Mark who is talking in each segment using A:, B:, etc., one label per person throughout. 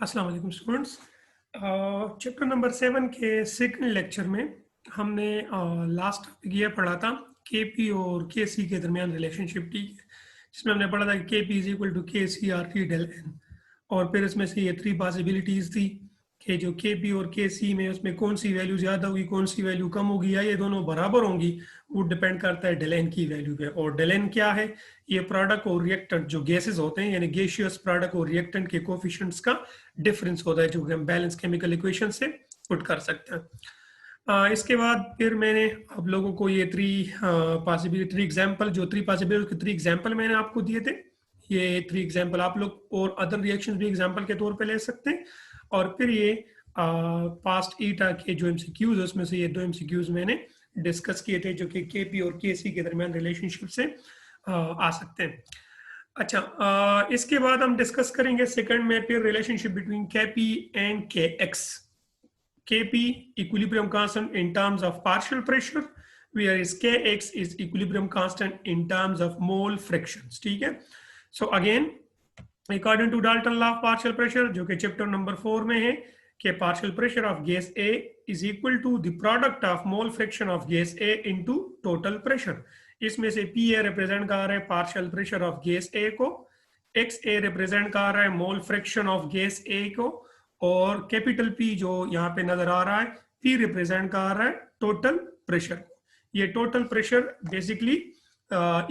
A: अस्सलाम वालेकुम students. Chapter number 7 के सेकंड लेक्चर में हमने लास्ट टॉपिक ये पढ़ा था केपी और केसी के दरमियान रिलेशनशिप टी, जिसमें हमने पढ़ा था कि KP is equal to K C R T del N. और फिर इसमें से ये 3 पॉसिबिलिटीज़ थी कि जो केपी और के सी में उसमें कौन सी वैल्यू ज़्यादा होगी, कौन सी वैल्यू कम होगी, या ये दोनों बराबर होंगी। वो डिपेंड करता है डेल एन की वैल्यू पे। और डेल एन क्या है? ये प्रोडक्ट और रिएक्टेंट जो गैसेस होते हैं, यानी गैसियस प्रोडक्ट और रिएक्टेंट के कोफिशिएंट्स का डिफरेंस होता है, जो कि हम बैलेंस केमिकल इक्वेशन से पुट कर सकते हैं। इसके बाद फिर मैंने आप लोगों को ये 3 एग्जाम्पल, जो 3 पॉसिबिलिटी के 3 एग्जाम्पल मैंने आपको दिए थे, ये 3 एग्जाम्पल आप लोग और अदर रिएक्शन भी एग्जाम्पल के तौर पे ले सकते हैं। और फिर ये पास्ट ईटा के जो एमसीक्यूज है, उसमें से ये 2 एमसीक्यूज मैंने डिस्कस किए थे, जो कि केपी और केसी के दरमियान रिलेशनशिप से आ सकते हैं। अच्छा, इसके बाद हम डिस्कस करेंगे सेकंड में फिर रिलेशनशिप बिटवीन केपी एंड के x. Kp equilibrium constant in terms of partial pressure, whereas Kx is equilibrium constant in terms of mole frictions. ठीक है? So again, according to Dalton law of partial pressure, जो कि chapter number 4 में है, कि partial pressure of gas A is equal to the product of mole friction of gas A into total pressure. इसमें से Pa represent कर रहा है partial pressure of gas A को, XA रिप्रेजेंट कर रहा है mole friction of gas A को, और कैपिटल P जो यहाँ पे नजर आ रहा है, P रिप्रेजेंट कर रहा है टोटल प्रेशर को। ये total pressure basically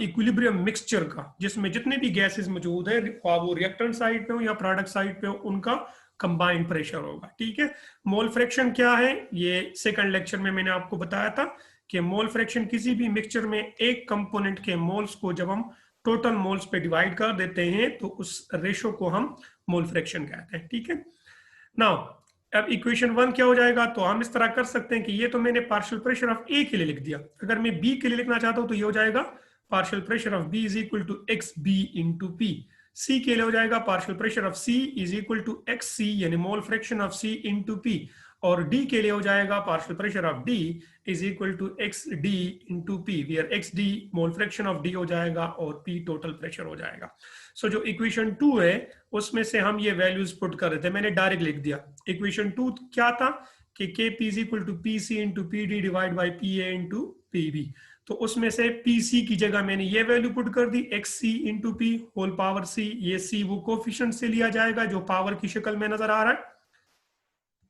A: equilibrium mixture का, जिसमें जितने भी गैसेस मौजूद है, वो रिएक्टेंट साइड पे हो या प्रोडक्ट साइड पे हो, उनका कंबाइंड प्रेशर होगा। ठीक है? मोल फ्रैक्शन क्या है? ये सेकंड लेक्चर में मैंने आपको बताया था कि मोल फ्रैक्शन किसी भी मिक्सचर में एक कंपोनेंट के मोल्स को जब हम टोटल मोल्स पे डिवाइड कर देते हैं तो उस रेशो को हम मोल फ्रैक्शन कहते हैं। ठीक है? नाउ अब इक्वेशन 1 क्या हो जाएगा? तो हम इस तरह कर सकते हैं कि ये तो मैंने पार्शियल प्रेशर ऑफ ए के लिए लिख दिया। अगर मैं बी के लिए लिखना चाहता हूं तो ये हो जाएगा partial pressure of B is equal to x B into P. C के लिए हो जाएगा partial pressure of C is equal to x C, यानी mole fraction of C into P. और डी के लिए हो जाएगा partial pressure of D is equal to x D into P, where x D mole fraction of D हो जाएगा और P total pressure हो जाएगा। सो जो इक्वेशन 2 है उसमें से हम ये वैल्यूज पुट कर रहे थे, मैंने डायरेक्ट लिख दिया। इक्वेशन 2 क्या था कि K P is equal to P C into P D divide by P A into P B. तो उसमें से पी सी की जगह मैंने ये वैल्यू पुट कर दी, एक्स सी इंटू पी होल पावर सी। ये सी वो कोफिशिएंट से लिया जाएगा जो पावर की शक्ल में नजर आ रहा है,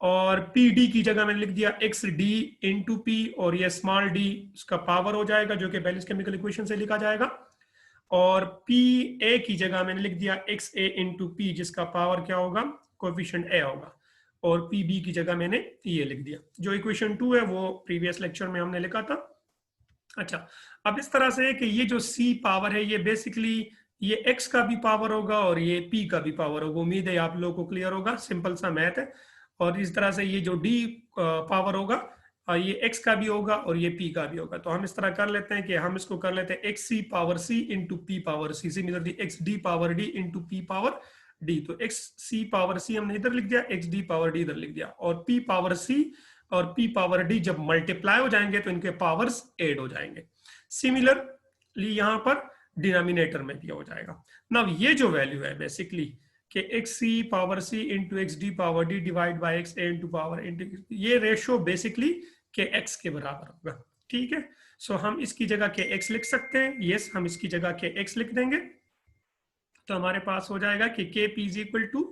A: और पी डी की जगह मैंने लिख दिया एक्स डी इंटू पी, और ये स्मॉल डी उसका पावर हो जाएगा जो कि बैलेंस केमिकल इक्वेशन से लिखा जाएगा। और पी ए की जगह मैंने लिख दिया एक्स ए इंटू पी, जिसका पावर क्या होगा? कोफिशिएंट ए होगा। और पी बी की जगह मैंने ये लिख दिया। जो इक्वेशन 2 है वो प्रीवियस लेक्चर में हमने लिखा था। अच्छा, अब इस तरह से कि ये जो सी पावर है ये बेसिकली ये एक्स का भी पावर होगा और ये पी का भी पावर होगा। उम्मीद है आप लोगों को क्लियर होगा, सिंपल सा मैथ है। और इस तरह से ये जो डी पावर होगा ये एक्स का भी होगा और ये पी का भी होगा। तो हम इस तरह कर लेते हैं कि हम इसको कर लेते हैं x C power C into P power C, similarly x D power D into P power D. तो एक्स सी पावर सी हमने इधर लिख दिया, एक्स डी पावर डी इधर लिख दिया, और पी पावर सी और पी पावर डी जब मल्टीप्लाई हो जाएंगे तो इनके पावर्स ऐड हो जाएंगे। सिमिलरली यहाँ पर डिनोमिनेटर में भी हो जाएगा। ना ये जो वैल्यू है बेसिकली कि X C power C into X D power D divide by X A into power into, ये रेशो बेसिकली के एक्स के बराबर होगा। ठीक है? सो हम इसकी जगह के एक्स लिख सकते हैं। यस, हम इसकी जगह के एक्स लिख देंगे तो हमारे पास हो जाएगा कि K P is equal to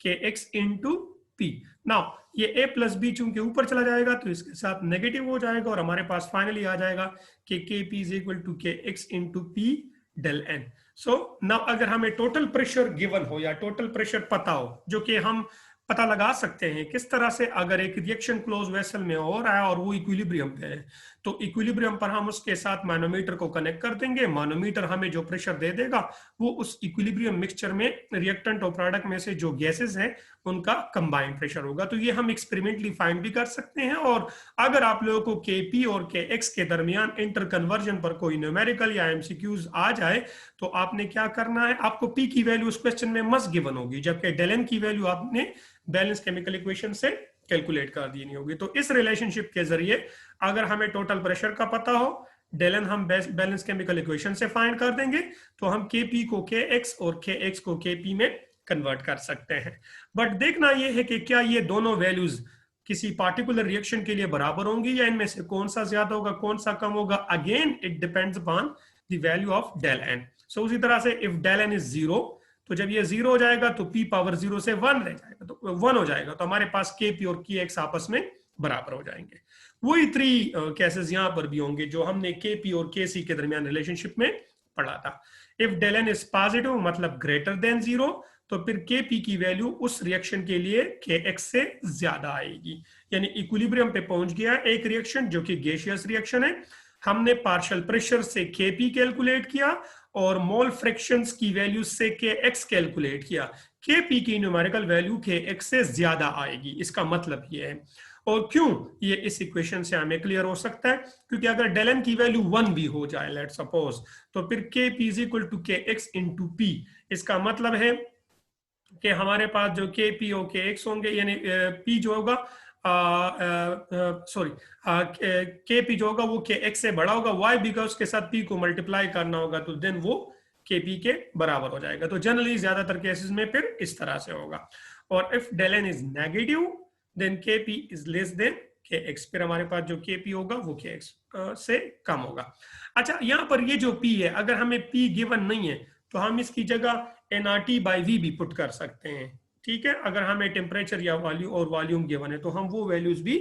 A: K X into P. Now ये a प्लस बी चूंकि ऊपर चला जाएगा तो इसके साथ नेगेटिव हो जाएगा, और हमारे पास फाइनली आ जाएगा कि K P is equal to K X into P del N. So now अगर हमें टोटल प्रेशर गिवन हो या टोटल प्रेशर पता हो, जो कि हम पता लगा सकते हैं किस तरह से, अगर एक रिएक्शन क्लोज वेसल में हो रहा है और वो इक्विलिब्रियम पे है, तो इक्विलिब्रियम पर हम उसके साथ मैनोमीटर को कनेक्ट कर देंगे। मैनोमीटर हमें जो प्रेशर दे देगा वो उस इक्विलिब्रियम मिक्सचर में रिएक्टेंट और प्रोडक्ट में से जो गैसेस हैं उनका कंबाइंड प्रेशर होगा। तो ये हम एक्सपेरिमेंटली फाइंड भी कर सकते हैं। और अगर आप लोगों को के पी और के एक्स के दरमियान इंटर कन्वर्जन पर कोई न्यूमेरिकल या एमसीक्यूज आ जाए तो आपने क्या करना है, आपको पी की वैल्यू उस क्वेश्चन में मस्ट गिवन होगी, जबकि डेल एन की वैल्यू आपने बैलेंस केमिकल इक्वेशन से कैलकुलेट कर देनी होगी। तो इस रिलेशनशिप के जरिए अगर हमें टोटल प्रेशर का पता हो, डेल एन हम बैलेंस केमिकल इक्वेशन से फाइंड कर देंगे, तो हम के पी को के एक्स और के एक्स को के पी में कन्वर्ट कर सकते हैं। बट देखना ये है कि क्या ये दोनों वैल्यूज किसी पार्टिकुलर रिएक्शन के लिए बराबर होंगी या इनमें से कौन सा ज्यादा होगा कौन सा कम होगा। Again it depends upon the value of del N. So उसी तरह से इफ डेल एन इज 0, तो जब ये 0 हो जाएगा तो p पावर 0 से 1 रह जाएगा, तो 1 हो जाएगा, तो हमारे पास kp और kx आपस में बराबर हो जाएंगे। वही 3 केसेस यहां पर भी होंगे जो हमने kp और kc के दरमियान रिलेशनशिप में पढ़ा था। If del N is positive मतलब ग्रेटर देन 0, तो फिर kp की वैल्यू उस रिएक्शन के लिए kx से ज्यादा आएगी, यानी इक्विलिब्रियम पे पहुंच गया एक रिएक्शन जो कि गैसियस रिएक्शन है। हमने पार्शियल प्रेशर से kp कैलकुलेट किया और मोल फ्रैक्शंस की वैल्यू से kx कैलकुलेट किया। kp की न्यूमेरिकल वैल्यू kx से ज्यादा आएगी, इसका मतलब ये है। और क्यों ये इस इक्वेशन से हमें क्लियर हो सकता है, क्योंकि अगर डेल एन की वैल्यू 1 भी हो जाए लेट सपोज, तो फिर kp is equal to kx into p। इसका मतलब है कि हमारे पास जो kp और kx होंगे, यानी p जो होगा सॉरी kp जो होगा वो kx से बड़ा होगा। why? बिकॉज उसके साथ p को मल्टीप्लाई करना होगा, तो देन वो kp के बराबर हो जाएगा। तो जनरली ज्यादातर केसेस में फिर इस तरह से होगा। और if del N is negative then kp is less than kx, फिर हमारे पास जो kp होगा वो kx से कम होगा। अच्छा, यहाँ पर ये जो p है, अगर हमें p गिवन नहीं है तो हम इसकी जगह nRT बाई v भी पुट कर सकते हैं। ठीक है, अगर हमें टेम्परेचर या वॉल्यूम गिवन है तो हम वो वैल्यूज भी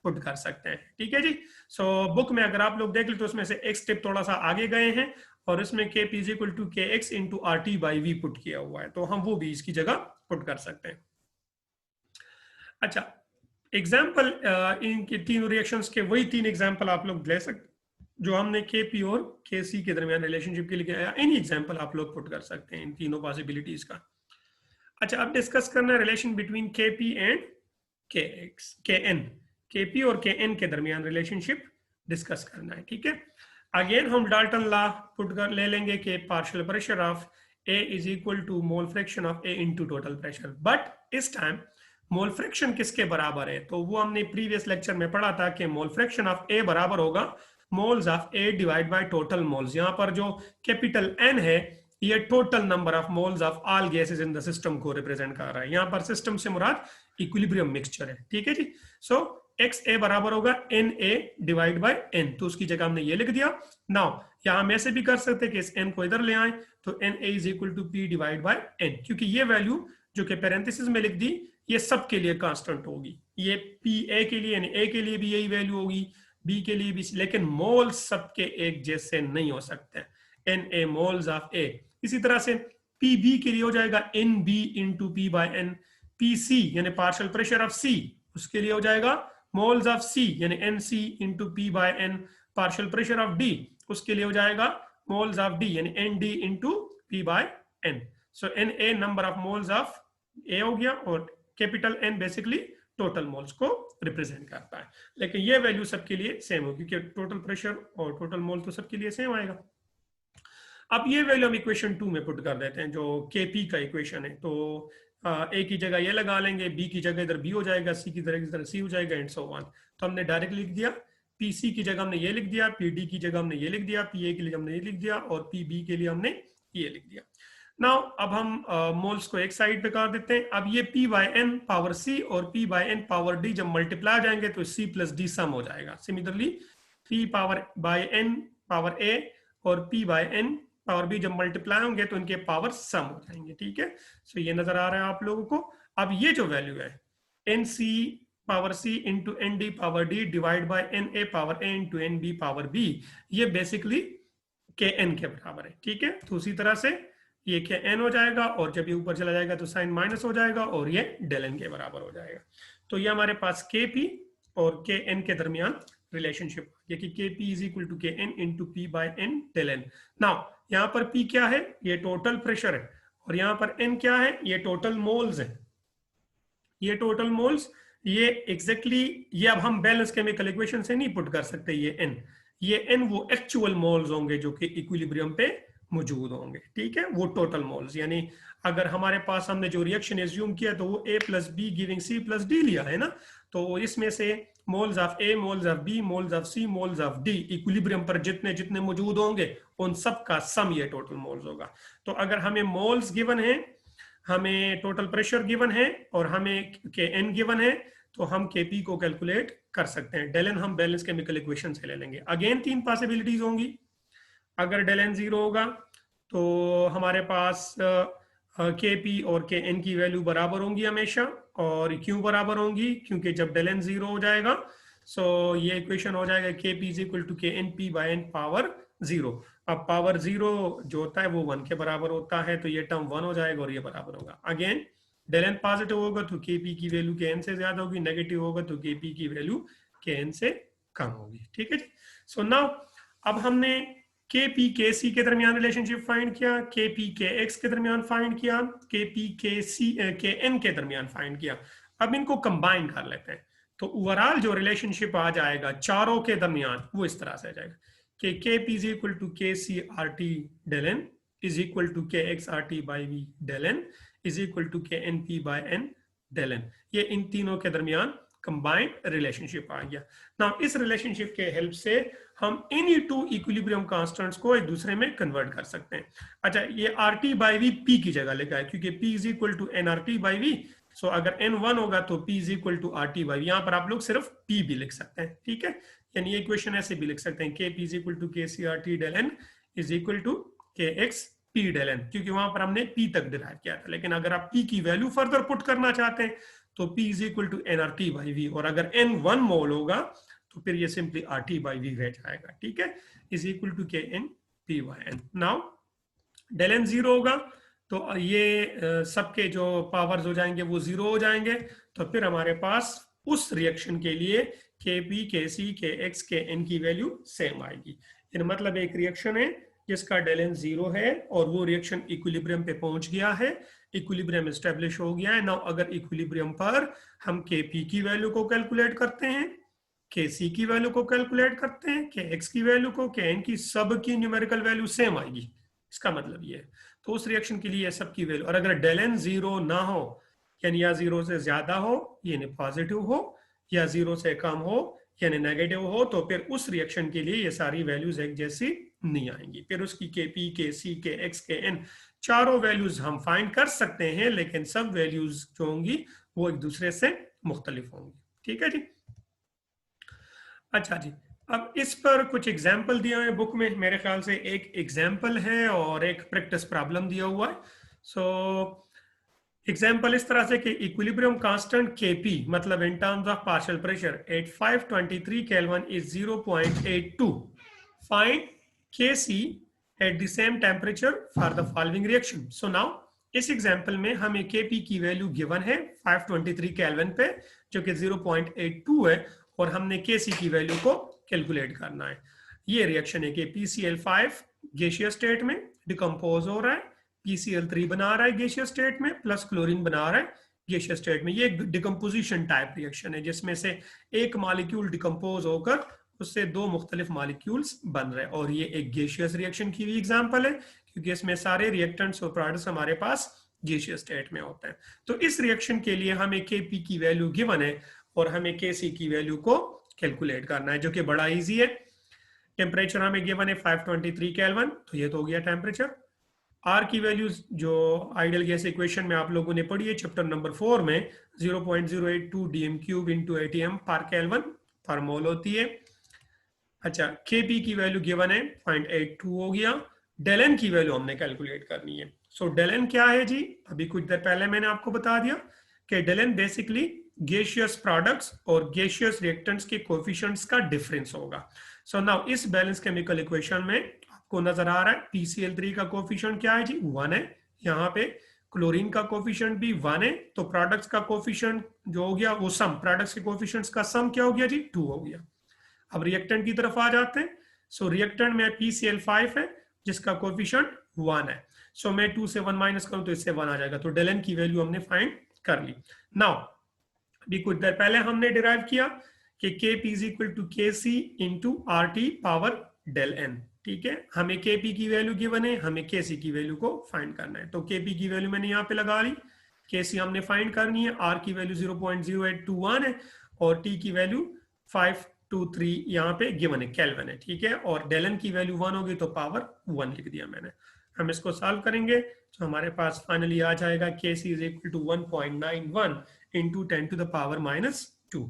A: पुट कर सकते हैं। ठीक है जी। सो बुक में अगर आप लोग देख ले तो उसमें से एक स्टेप थोड़ा सा आगे गए हैं और इसमें kp is equal to kx into RT by v put किया हुआ है, तो हम वो भी इसकी जगह पुट कर सकते हैं। अच्छा, एग्जाम्पल इनके तीनों रिएक्शंस के वही 3 एग्जाम्पल आप लोग ले सकते जो हमने kp और kc के दरमियान रिलेशनशिप के लिए किया। एनी एग्जाम्पल आप लोग पुट कर सकते हैं इन तीनों पॉसिबिलिटीज का। अच्छा, अब डिस्कस करना है relation between kp and kn। kp और kn के दरमियान रिलेशनशिप डिस्कस करना है। ठीक है, अगेन हम डाल्टन लॉ पुट कर ले लेंगे कि partial pressure of A is equal to mole fraction of A into total pressure. But इस टाइम मोल फ्रैक्शन किसके बराबर है, तो वो हमने प्रीवियस लेक्चर में पढ़ा था कि मोल फ्रैक्शन ऑफ A बराबर होगा moles of A divide by total moles. यहाँ पर जो कैपिटल N है ये total number of moles of all gases in the system को रिप्रेजेंट कर रहा है। यहाँ पर सिस्टम से मुराद इक्विलिब्रियम मिक्सचर है। ठीक है जी। सो XA बराबर होगा NA डिवाइड बाय N, तो उसकी जगह हमने ये लिख दिया। नाउ यहाँ हम ऐसे भी कर सकते हैं कि इस N को इधर ले आए, तो NA is equal to P divide by N, क्योंकि ये वैल्यू जो कि पैरेंथेसिस में लिख दी ये सब के लिए कांस्टेंट होगी। ये PA के लिए यानी A के लिए भी यही वैल्यू होगी, B के लिए भी, लेकिन मोल्स सबके एक जैसे नहीं हो सकते। NA moles of A। इसी तरह से PB के लिए हो जाएगा NB into P by N। PC यानी पार्शियल प्रेशर ऑफ C, उसके लिए हो जाएगा मोल्स ऑफ C यानी NC into P by N। Partial pressure of D, उसके लिए हो जाएगा मोल्स ऑफ D यानी ND into P by N। So NA number of moles of A हो गया और capital N basically total moles को रिप्रेजेंट करता है। लेकिन ये वैल्यू सबके लिए सेम होगी क्योंकि टोटल प्रेशर और टोटल मोल तो सबके लिए सेम आएगा। अब ये वैल्यू हम इक्वेशन 2 में पुट कर देते हैं जो kp का इक्वेशन है। तो A की जगह ये लगा लेंगे, B की जगह इधर B हो जाएगा, C की जगह इधर C हो जाएगा एंड सो ऑन। तो हमने डायरेक्ट लिख दिया, PC की जगह हमने ये लिख दिया, PD की जगह हमने ये लिख दिया, PA के लिए हमने ये लिख दिया और PB के लिए हमने ये लिख दिया। नाउ अब हम मोल्स को एक साइड पे कर देते हैं। अब ये P by N power C और P by N power D जब मल्टीप्लाई जाएंगे तो C प्लस D सम हो जाएगा। Similarly P power by N power A और P by N power B जब मल्टीप्लाई होंगे तो इनके पावर सम हो जाएंगे। ठीक है, सो ये नजर आ रहा है आप लोगों को। अब ये जो वैल्यू है NC power C into ND power D divide by NA power A into NB power B, ये बेसिकली KN के बराबर है। ठीक है, तो उसी तरह से ये KN हो जाएगा और जब ये ऊपर चला जाएगा तो साइन माइनस हो जाएगा और ये डेल N के बराबर हो जाएगा। तो ये हमारे पास KP और KN के दरमियान रिलेशनशिप ये कि KP is equal to KN into P by N del N। Now यहाँ पर P क्या है, ये टोटल प्रेशर है और यहाँ पर N क्या है, ये टोटल मोल्स है। ये टोटल मोल्स ये एग्जैक्टली ये अब हम बैलेंस केमिकल इक्वेशन से नहीं पुट कर सकते। ये N वो एक्चुअल मोल्स होंगे जो कि इक्विलिब्रियम पे मौजूद होंगे। ठीक है, वो टोटल मोल्स, यानी अगर हमारे पास हमने जो रिएक्शन एज्यूम किया तो वो A plus be giving C plus D लिया है ना, तो इसमें से moles of A, moles of B, moles of C, moles of D equilibrium पर जितने जितने मौजूद होंगे उन सब का सम ये टोटल मोल्स होगा। तो अगर हमें मोल्स गिवन है हमें टोटल प्रेशर गिवन है और हमें के एन गिवन है, तो हम के पी को कैलकुलेट कर सकते हैं। डेल एन हम बैलेंस केमिकल इक्वेशन से ले लेंगे। अगेन 3 पॉसिबिलिटीज होंगी। अगर डेल एन 0 होगा तो हमारे पास के पी और के एन की वैल्यू बराबर होंगी हमेशा। और क्यों बराबर होंगी? क्योंकि जब डेल एन 0 हो जाएगा सो ये इक्वेशन हो जाएगा K P is equal to K N P by N power 0। अब पावर 0 जो होता है वो 1 के बराबर होता है, तो ये टर्म 1 हो जाएगा और ये बराबर होगा। अगेन डेल एन पॉजिटिव होगा तो के पी की वैल्यू के एन से ज्यादा होगी, नेगेटिव होगा तो के पी की वैल्यू के एन से कम होगी। ठीक है जी। सो नाउ अब हमने के पी के सी के दरमियान रिलेशनशिप फाइंड किया, के पी के एक्स के दरमियान फाइंड किया, के पी के सी के एन के दरमियान फाइंड किया। अब इनको कंबाइन कर लेते हैं, तो ओवरऑल जो रिलेशनशिप आ जाएगा चारों के दरमियान वो इस तरह से आ जाएगा कि K P is equal to K C R T del N is equal to K x R T by V del N is equal to K N P by n del n. ये इन तीनों के दरमियान combined relationship आ गया। Now इस relationship के help से हम एनी टू इक्विलिब्रियम कांस्टेंट्स को एक दूसरे में कन्वर्ट कर सकते हैं। अच्छा, ये R T by V P की जगह लिखा है क्योंकि P is equal to N R T by V. So अगर एन 1 होगा तो P is equal to R T by V. यहां पर आप लोग सिर्फ पी भी लिख सकते हैं। ठीक है, यानी ये इक्वेशन ऐसे भी लिख सकते हैं के P is equal to K C R T del N is equal to K X P del N, क्योंकि वहां पर हमने पी तक डिराइव किया था। लेकिन अगर आप पी की वैल्यू फर्दर पुट करना चाहते हैं तो P is equal to N R T by V, और अगर N 1 मोल होगा तो फिर ये simply R T by V रह जाएगा। ठीक है, is equal to K N P by N. Now del N 0 होगा तो ये सबके जो पावर्स हो जाएंगे वो 0 हो जाएंगे, तो फिर हमारे पास उस रिएक्शन के लिए के पी के सी के एक्स के एन की वैल्यू सेम आएगी। मतलब एक रिएक्शन है जिसका डेल एन 0 है और वो रिएक्शन इक्विलिब्रियम पे पहुंच गया है, इक्विलिब्रियम एस्टेब्लिश हो गया है। नाउ अगर इक्विलिब्रियम पर हम के पी की वैल्यू को कैलकुलेट करते हैं, के सी की वैल्यू को कैलकुलेट करते हैं, के एक्स की वैल्यू को, के एन की, सब की न्यूमेरिकल वैल्यू सेम आएगी। इसका मतलब ये है, तो उस रिएक्शन के लिए सब की वैल्यू, और अगर डेल एन 0 ना हो यानी या 0 से ज्यादा हो यानी पॉजिटिव हो, या 0 से कम हो यानी नेगेटिव हो, तो फिर उस रिएक्शन के लिए ये सारी वैल्यूज एक जैसी नहीं आएंगी। फिर उसकी के पी के सी के एक्स के एन चारों वैल्यूज हम फाइंड कर सकते हैं, लेकिन सब वैल्यूज जो होंगी वो एक दूसरे से मुख्तलिफ होंगी। ठीक है जी। अच्छा जी, अब इस पर कुछ एग्जाम्पल दिए हुए बुक में, मेरे ख्याल से एक एग्जाम्पल है और एक प्रैक्टिस प्रॉब्लम दिया हुआ है। सो एग्जाम्पल इस तरह से कि इक्विलिब्रियम कांस्टेंट Kp, मतलब in terms of partial pressure at 523 kelvin is 0.82। Find Kc eight the same temperature for the following reaction. So now इस एग्जाम्पल में हमें Kp की वैल्यू गिवन है 523 केल्विन पे, जो कि 0.82 है, और हमने Kc की वैल्यू को कैलकुलेट करना है। ये रिएक्शन है कि PCl5 गैसियस स्टेट में डिकम्पोज हो रहा है, PCl3 बना रहा है गैसियस स्टेट में, प्लस क्लोरीन बना रहा है गैसियस स्टेट में। ये डिकम्पोजिशन टाइप रिएक्शन है जिसमें से एक मॉलिक्यूल डिकम्पोज होकर उससे दो मुख्तलिफ मॉलिक्यूल्स बन रहे हैं, और ये एक गैसियस रिएक्शन की भी एग्जांपल है क्योंकि इसमें सारे रिएक्टेंट्स और प्रोडक्ट्स हमारे पास गैसियस स्टेट में होते हैं। तो इस रिएक्शन के लिए हमें Kp की वैल्यू गिवन है और हमें Kc की वैल्यू को कैलकुलेट करना है, जो कि बड़ा ईजी है। टेम्परेचर हमें गिवन है 523 केल्विन, तो ये तो हो गया टेम्परेचर। आर की वैल्यूज जो आइडियल गैस इक्वेशन में आप लोगों ने पढ़ी है चैप्टर नंबर 4 में 0.082 डीएम क्यूब इंटू एटीएम पर केल्विन पर मोल होती है। अच्छा, Kp की वैल्यू गिवन है 0.82 हो गया। डेल एन की वैल्यू हमने कैलकुलेट करनी है। सो डेल एन क्या है जी? अभी कुछ देर पहले मैंने आपको बता दिया कि del N basically gaseous products और गैसियस रिएक्टेंट्स के कोएफिशिएंट्स का डिफरेंस होगा। सो नाउ इस बैलेंस केमिकल इक्वेशन में आपको नजर आ रहा है PCl3 का कोएफिशिएंट क्या है जी? 1 है। यहाँ पे क्लोरीन का कोएफिशिएंट भी 1 है, तो प्रोडक्ट्स का कोएफिशिएंट जो हो गया वो सम, प्रोडक्ट्स के कोएफिशिएंट्स का सम क्या हो गया जी? 2 हो गया। अब रिएक्टेंट की तरफ आ जाते हैं। सो रिएक्टेंट में PCl5 है जिसका कोएफिशिएंट 1 है। सो मैं 2 से 1 माइनस करूं तो इससे 1 आ जाएगा, तो डेल एन की वैल्यू हमने फाइंड कर ली। नाउ अभी कुछ देर पहले हमने डिराइव किया कि Kp is equal to Kc into R T power del N. ठीक है, हमें Kp की वैल्यू गिवन है, हमें Kc की वैल्यू को फाइंड करना है। तो Kp की वैल्यू मैंने यहाँ पे लगा ली, Kc हमने फाइंड करनी है, R की वैल्यू 0.0821 है और T की वैल्यू 523 यहाँ पे गिवन है, केल्विन है। ठीक है, और डेल एन की वैल्यू 1 होगी तो पावर 1 लिख दिया मैंने। हम इसको सॉल्व करेंगे तो हमारे पास फाइनली आ जाएगा Kc is equal to 1.91 into 10 to the power -2।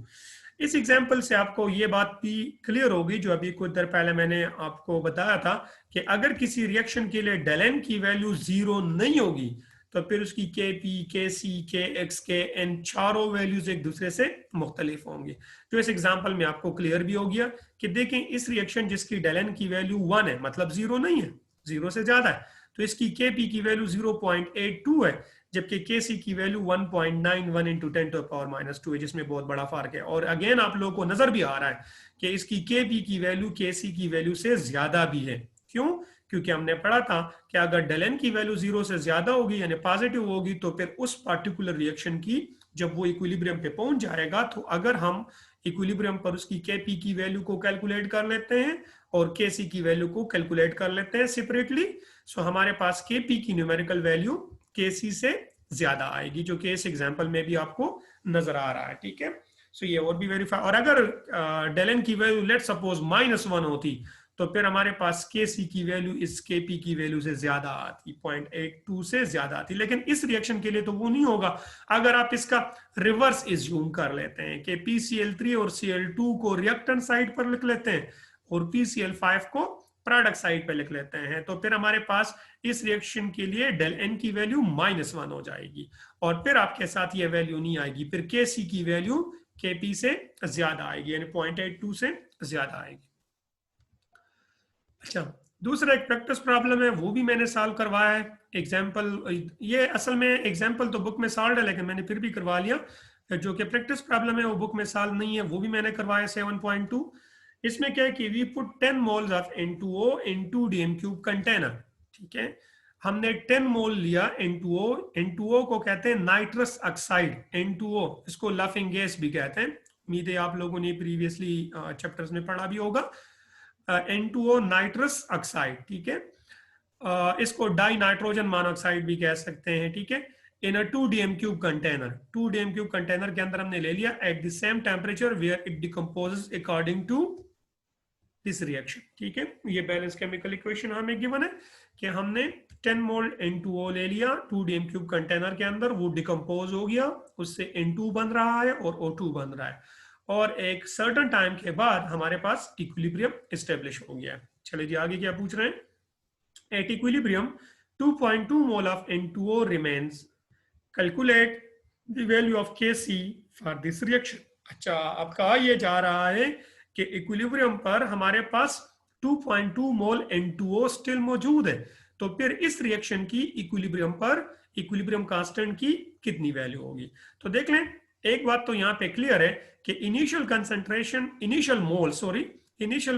A: इस एग्जाम्पल से आपको ये बात भी क्लियर होगी जो अभी कुछ देर पहले मैंने आपको बताया था कि अगर किसी रिएक्शन के लिए del n की वैल्यू 0 नहीं होगी तो फिर उसकी Kp, Kc, Kx, Kn चारों वैल्यूज एक दूसरे से मुख्तलिफ होंगी। जो इस एग्जाम्पल में आपको क्लियर भी हो गया कि देखें इस रिएक्शन जिसकी del n की वैल्यू 1 है, मतलब 0 नहीं है, 0 से ज्यादा है, तो इसकी Kp की वैल्यू 0.82 है, जबकि Kc की वैल्यू 1.91 इंटू 10 टू पावर -2 है, जिसमें बहुत बड़ा फर्क है। और अगेन आप लोगों को नजर भी आ रहा है कि इसकी Kp की वैल्यू Kc की वैल्यू से ज्यादा भी है। क्यों? क्योंकि हमने पढ़ा था कि अगर del n की वैल्यू 0 से ज्यादा होगी यानी पॉजिटिव होगी तो फिर उस पार्टिकुलर रिएक्शन की जब वो इक्विलिब्रियम पे पहुंच जाएगा तो अगर हम इक्विलिब्रियम पर उसकी Kp की वैल्यू को कैलकुलेट कर लेते हैं और Kc की वैल्यू को कैलकुलेट कर लेते हैं सेपरेटली, सो हमारे पास Kp की न्यूमेरिकल वैल्यू Kc से ज्यादा आएगी, जो कि इस एग्जांपल में भी आपको नजर आ रहा है। ठीक है, सो ये और भी वेरीफाई। और अगर del n की वैल्यू लेट सपोज -1 होती तो फिर हमारे पास Kc की वैल्यू इस Kp की वैल्यू से ज्यादा आती, 0.82 से ज्यादा आती। लेकिन इस रिएक्शन के लिए तो वो नहीं होगा। अगर आप इसका रिवर्स एज्यूम कर लेते हैं कि PCl3 और Cl2 को रिएक्टेंट साइड पर लिख लेते हैं और PCl5 को प्रोडक्ट साइड पर लिख लेते हैं, तो फिर हमारे पास इस रिएक्शन के लिए del n की वैल्यू -1 हो जाएगी और फिर आपके साथ ये वैल्यू नहीं आएगी, फिर Kc की वैल्यू Kp से ज्यादा आएगी, यानी 0.82 से ज्यादा आएगी। अच्छा, दूसरा एक प्रैक्टिस प्रॉब्लम है, वो भी मैंने सॉल्व करवाया है। एग्जाम्पल, ये असल में एग्जाम्पल तो बुक में सॉल्व है लेकिन मैंने फिर भी करवा लिया। जो कि प्रैक्टिस प्रॉब्लम है वो बुक में सॉल्व नहीं है, वो भी मैंने करवाया 7.2। इसमें क्या है कि we put 10 moles of N2O into DM³ container. ठीक है, हमने 10 मोल लिया N2O। N2O को कहते हैं नाइट्रस ऑक्साइड, N2O इसको लाफिंग गैस भी कहते हैं। उम्मीद है आप लोगों ने प्रीवियसली चैप्टर्स में पढ़ा भी होगा। N2O नाइट्रस ऑक्साइड, ठीक है, इसको डाई नाइट्रोजन मोनोऑक्साइड भी कह सकते हैं। ठीक है, इन अ 2DM³ कंटेनर, 2DM³ कंटेनर के अंदर हमने ले लिया at the same temperature where it decomposes according to this reaction. ठीक है, ये बैलेंस केमिकल इक्वेशन हमें गिवन है कि हमने 10 मोल N2O ले लिया 2DM³ कंटेनर के अंदर, वो डिकम्पोज हो गया, उससे N2 बन रहा है और O2 बन रहा है और एक सर्टेन टाइम के बाद हमारे पास इक्विलिब्रियम एस्टेब्लिश हो गया। चलिए जी आगे क्या पूछ रहे हैं। At equilibrium 2.2 mole of N2O remains, calculate the value of Kc for this reaction. अच्छा, अब कहा यह जा रहा है कि इक्विलिब्रियम पर हमारे पास 2.2 मोल N2O स्टिल मौजूद है, तो फिर इस रिएक्शन की इक्विलिब्रियम पर इक्विलिब्रियम कांस्टेंट की कितनी वैल्यू होगी। तो देख लें, एक बात तो यहाँ पे क्लियर है कि इनिशियल कंसंट्रेशन, इनिशियल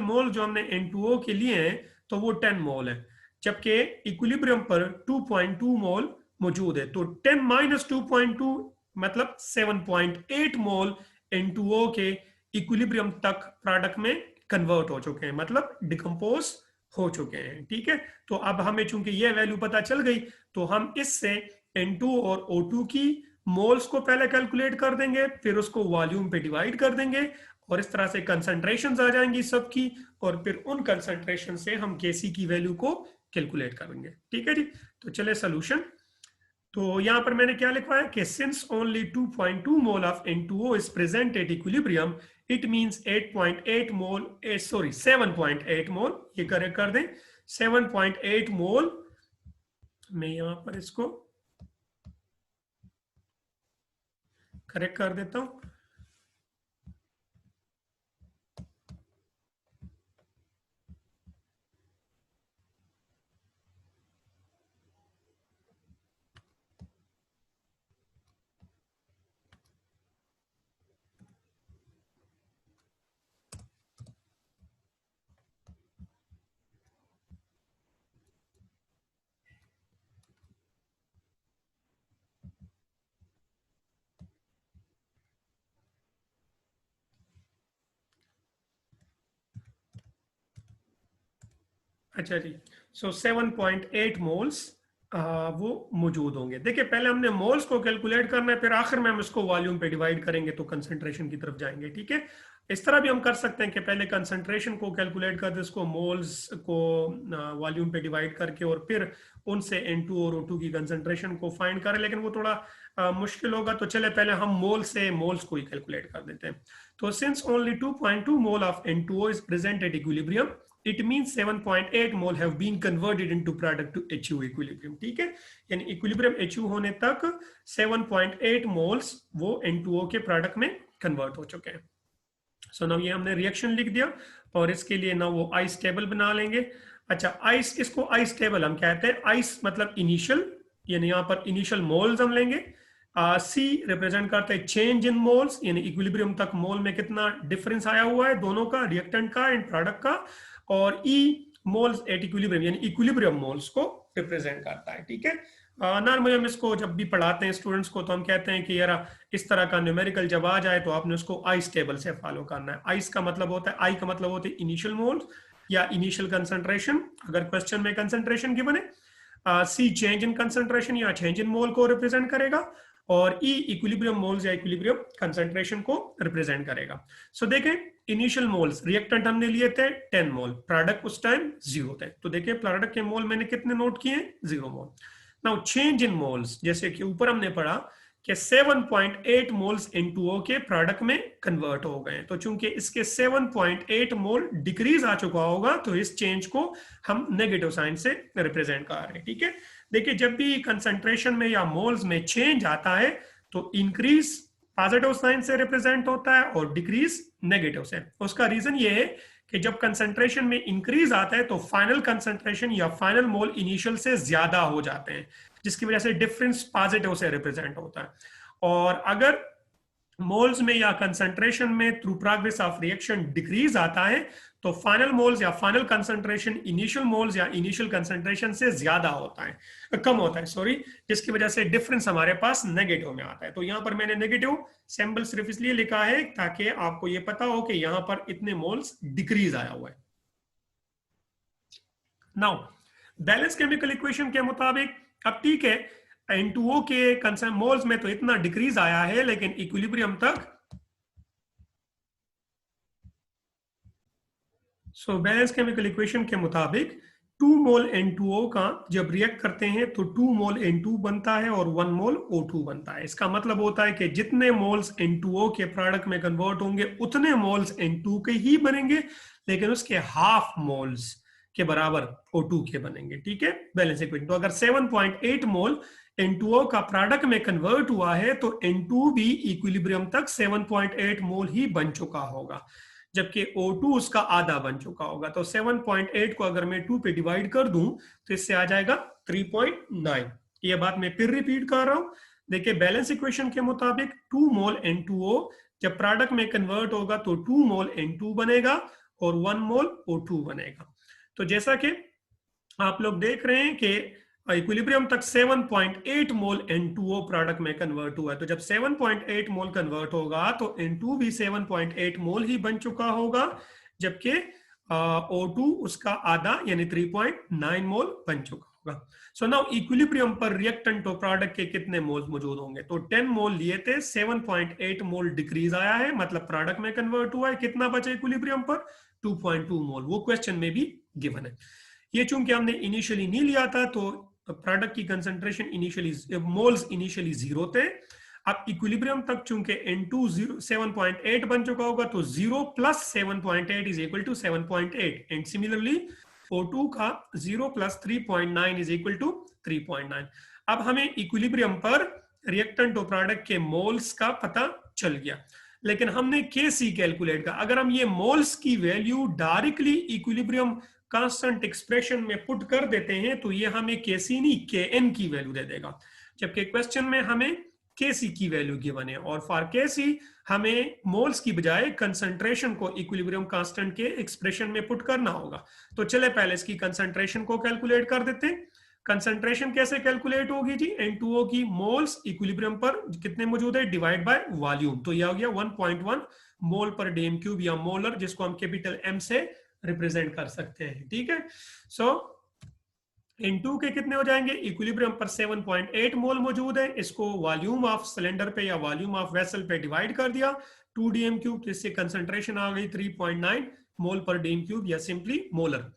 A: मोल जो हमने N2O के लिए हैं तो वो 10 मोल है, जबकि इक्विलिब्रियम पर 2.2 मोल मौजूद है, तो 10 - 2.2 मतलब 7.8 मोल N2O के इक्विलिब्रियम तक प्रोडक्ट में कन्वर्ट हो चुके हैं, मतलब डिकम्पोज हो चुके हैं। ठीक है, तो अब हमें चूंकि ये वैल्यू पता चल गई तो हम इससे N2 और O2 की मोल्स को पहले कैलकुलेट कर देंगे, फिर उसको वॉल्यूम पे डिवाइड कर देंगे और इस तरह से कंसंट्रेशंस आ जाएंगी सबकी, और फिर उन कंसंट्रेशन से हम Kc की वैल्यू को कैलकुलेट करेंगे। ठीक है जी, तो चले सोल्यूशन। तो यहां पर मैंने क्या लिखवाया कि since only 2.2 mole of N2O is present at equilibrium, it means 8.8 mole, sorry 7.8 मोल, ये करेक्ट कर दें, 7.8 मोल। मैं यहां पर इसको करेक्ट कर देता हूं। अच्छा जी, सो 7.8 मोल्स वो मौजूद होंगे। देखिए, पहले हमने मोल्स को कैलकुलेट करना है, फिर आखिर में हम इसको वॉल्यूम पे डिवाइड करेंगे तो कंसंट्रेशन की तरफ जाएंगे। ठीक है, इस तरह भी हम कर सकते हैं कि पहले कंसंट्रेशन को कैलकुलेट कर दे, उसको मोल्स को वॉल्यूम पे डिवाइड करके और फिर उनसे N2 और O2 की कंसंट्रेशन को फाइंड करें, लेकिन वो थोड़ा मुश्किल होगा। तो चले पहले हम मोल से मोल्स को ही कैलकुलेट कर देते हैं। तो since only 2.2 mole of N2O is present at equilibrium, it means 7.8 mole have been converted into product to HU equilibrium. ठीक है, यानी इक्विलिब्रियम HU होने तक 7.8 मोल्स वो N2O के प्रोडक्ट में कन्वर्ट हो चुके हैं। सो नाउ ये हमने रिएक्शन लिख दिया और इसके लिए ना वो आइस टेबल बना लेंगे। अच्छा, आइस, इसको आइस टेबल हम कहते हैं। आइस मतलब इनिशियल, यानी यहाँ पर इनिशियल मोल्स हम लेंगे। सी रिप्रेजेंट करते हैं चेंज इन मोल्स, यानी इक्विलिब्रियम तक मोल में कितना डिफरेंस आया हुआ है दोनों का, रिएक्टेंट का एंड प्रोडक्ट का। और ई मोल्स एट इक्विलिब्रियम, यानी इक्विलिब्रियम मोल्स को रिप्रेजेंट करता है। ठीक है, नॉर्मली हम इसको जब भी पढ़ाते हैं स्टूडेंट्स को तो हम कहते हैं कि यार इस तरह का न्यूमेरिकल जब आ जाए तो आपने उसको आइस टेबल से फॉलो करना है। आइस का मतलब होता है, आई का मतलब होता है इनिशियल मोल्स या इनिशियल कंसंट्रेशन, अगर क्वेश्चन में कंसंट्रेशन गिवन है। सी चेंज इन कंसंट्रेशन या चेंज इन मोल को रिप्रेजेंट करेगा, और ई इक्विलिब्रियम मोल्स या इक्विलिब्रियम कंसंट्रेशन को रिप्रेजेंट करेगा। सो देखें, इनिशियल मोल्स रिएक्टेंट हमने लिए थे 10 मोल, प्रोडक्ट उस टाइम 0 थे, तो देखिए प्रोडक्ट के मोल मैंने कितने नोट किए, 0 मोल। नाउ चेंज इन मोल्स, जैसे कि ऊपर हमने पढ़ा कि 7.8 मोल्स N2O के प्रोडक्ट में कन्वर्ट हो गए, तो चूंकि इसके 7.8 मोल डिक्रीज आ चुका होगा तो इस चेंज को हम नेगेटिव साइन से रिप्रेजेंट कर रहे हैं। ठीक है, देखिए जब भी कंसंट्रेशन में या मोल्स में चेंज आता है तो इंक्रीज पॉजिटिव साइन से रिप्रेजेंट होता है और डिक्रीज नेगेटिव से। उसका रीजन ये है कि जब कंसंट्रेशन में इंक्रीज आता है तो फाइनल कंसंट्रेशन या फाइनल मोल इनिशियल से ज्यादा हो जाते हैं, जिसकी वजह से डिफरेंस पॉजिटिव से रिप्रेजेंट होता है। और अगर मोल्स में या कंसंट्रेशन में through progress of reaction decrease आता है तो फाइनल मोल्स या फाइनल कंसंट्रेशन इनिशियल मोल्स या इनिशियल कंसंट्रेशन से ज्यादा होता है, कम होता है सॉरी, जिसकी वजह से डिफरेंस हमारे पास नेगेटिव में आता है। तो यहां पर मैंने नेगेटिव सिंबल सिर्फ इसलिए लिखा है ताकि आपको यह पता हो कि यहां पर इतने मोल्स डिक्रीज आया हुआ है। नाउ बैलेंस केमिकल इक्वेशन के मुताबिक, अब ठीक है N2O के कंसर्न मोल्स में तो इतना डिक्रीज आया है, लेकिन इक्विलिब्रियम तक, सो बैलेंस केमिकल इक्वेशन के मुताबिक 2 मोल N2O का जब रिएक्ट करते हैं तो 2 मोल N2 बनता है और 1 मोल O2 बनता है। इसका मतलब होता है कि जितने मोल्स N2O के प्रोडक्ट में कन्वर्ट होंगे उतने मोल्स N2 के ही बनेंगे, लेकिन उसके हाफ मोल्स के बराबर O2 के बनेंगे। ठीक है, बैलेंस इक्वेशन। तो अगर 7.8 मोल N2O का प्रोडक्ट में कन्वर्ट हुआ है तो N2 भी इक्विलिब्रियम तक 7.8 मोल ही बन चुका होगा, जबकि O2 उसका आधा बन चुका होगा। तो 7.8 को अगर मैं 2 पे डिवाइड कर दूं तो इससे आ जाएगा 3.9। ये बात मैं फिर रिपीट कर रहा हूं, देखिए बैलेंस इक्वेशन के मुताबिक 2 मोल N2O जब प्रोडक्ट में कन्वर्ट होगा तो 2 मोल N2 बनेगा और 1 मोल O2 बनेगा। तो जैसा कि आप लोग देख रहे हैं कि इक्विलिब्रियम तक 7.8 मोल N2O प्रोडक्ट में कन्वर्ट हुआ है, तो जब 7.8 मोल कन्वर्ट होगा तो N2 भी 7.8 मोल ही बन चुका होगा, जबकि O2 उसका आधा यानी 3.9 मोल बन चुका होगा। सो नाउ इक्विलिब्रियम पर रिएक्टेंट और प्रोडक्ट के कितने मोल्स मौजूद होंगे, तो 10 मोल लिए थे, 7.8 मोल डिक्रीज आया है, मतलब प्रोडक्ट में कन्वर्ट हुआ है, कितना बचा इक्विलिब्रियम पर, 2.2 मोल। वो क्वेश्चन में भी गिवन है। ये चूंकि हमने इनिशियली नहीं लिया था तो प्रोडक्ट की कंसंट्रेशन इनिशियली मोल्स इनिशियली 0 थे। अब इक्विलिब्रियम तक चूंकि N2 7.8 बन चुका होगा तो 0 plus 7.8 is equal to 7.8, and similarly O2 का 0 प्लस 3.9 इज इक्वल टू 3.9। अब हमें इक्विलिब्रियम पर रिएक्टेंट और प्रोडक्ट के मोल्स का पता चल गया, लेकिन हमने Kc कैलकुलेट का, अगर हम ये मोल्स की value directly equilibrium constant expression में पुट कर देते हैं तो ये हमें Kc नहीं Kn की वैल्यू दे देगा, जबकि क्वेश्चन में हमें Kc की वैल्यू गिवन है और फॉर Kc हमें मोल्स की बजाय कंसंट्रेशन को इक्विलिब्रियम कांस्टेंट के एक्सप्रेशन में पुट करना होगा। तो चले पहले इसकी कंसंट्रेशन को कैलकुलेट कर देते हैं। कंसंट्रेशन कैसे कैलकुलेट होगी जी, N2O की मोल्स इक्विलिब्रियम पर कितने मौजूद है डिवाइड बाय वॉल्यूम, तो यह हो गया 1.1 मोल पर डीएम क्यूब या मोलर, जिसको हम कैपिटल M से रिप्रेजेंट कर सकते हैं। ठीक है, सो N2 के कितने हो जाएंगे, इक्विलिब्रियम पर 7.8 मोल मौजूद है, इसको वॉल्यूम ऑफ सिलेंडर पे या वॉल्यूम ऑफ वेसल पे डिवाइड कर दिया, 2 डीएम क्यूब, तो इससे कंसंट्रेशन आ गई 3.9 मोल पर डीएम क्यूब या सिंपली मोलर।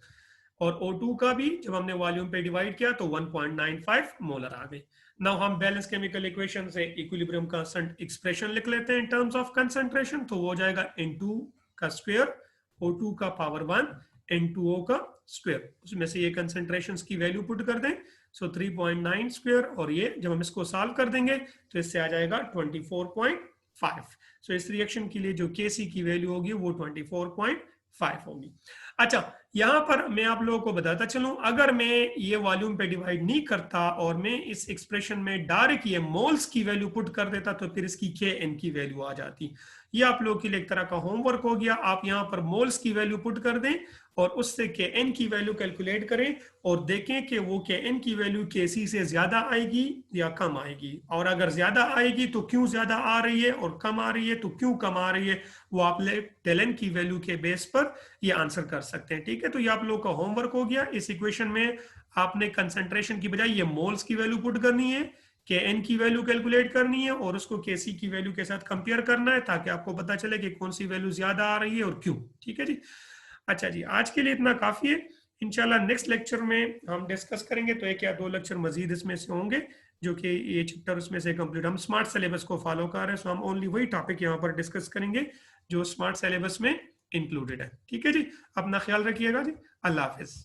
A: और O2 का भी जब हमने वॉल्यूम पे डिवाइड किया तो 1.95 मोलर आ गई। नाउ हम बैलेंस केमिकल इक्वेशन से इक्विलिब्रियम कांस्टेंट एक्सप्रेशन लिख लेते हैं इन टर्म्स ऑफ कंसंट्रेशन, तो वो हो जाएगा N2 का स्क्वायर O2 का पावर 1 N2O का स्क्वायर, उसमें से ये कंसंट्रेशंस की वैल्यू पुट कर दें, सो 3.9 स्क्वायर, और ये जब हम इसको सॉल्व कर देंगे तो इससे आ जाएगा 24.5। सो इस रिएक्शन के लिए जो Kc की वैल्यू होगी वो 24.5 होगी। अच्छा, यहां पर मैं आप लोगों को बताता चलूं, अगर मैं ये वॉल्यूम पे डिवाइड नहीं करता और मैं इस एक्सप्रेशन में डायरेक्ट ये मोल्स की वैल्यू पुट कर देता तो फिर इसकी Kn की वैल्यू आ जाती। ये आप लोगों के लिए एक तरह का होमवर्क हो गया। आप यहाँ पर मोल्स की वैल्यू पुट कर दें और उससे Kn की वैल्यू कैलकुलेट करें और देखें कि वो Kn की वैल्यू Kc से ज्यादा आएगी या कम आएगी, और अगर ज्यादा आएगी तो क्यों ज्यादा आ रही है, और कम आ रही है तो क्यों कम आ रही है, वो आप टेलन की वैल्यू के बेस पर ये आंसर कर सकते हैं। ठीक है, तो ये आप लोगों का होमवर्क हो गया। इस इक्वेशन में आपने कंसंट्रेशन की बजाय ये मोल्स की वैल्यू पुट करनी है, Kn की वैल्यू कैलकुलेट करनी है और उसको Kc की वैल्यू के साथ कंपेयर करना है, ताकि आपको पता चले कि कौन सी वैल्यू ज्यादा आ रही है और क्यों। ठीक है जी, अच्छा जी, आज के लिए इतना काफी है। इंशाल्लाह नेक्स्ट लेक्चर में हम डिस्कस करेंगे, तो एक या दो लेक्चर मजीद इसमें से होंगे जो कि ये चैप्टर उसमें से कंप्लीट। हम स्मार्ट सिलेबस को फॉलो कर रहे हैं, सो हम ओनली वही टॉपिक यहाँ पर डिस्कस करेंगे जो स्मार्ट सिलेबस में इंक्लूडेड है। ठीक है जी, अपना ख्याल रखिएगा जी, अल्लाह हाफिज।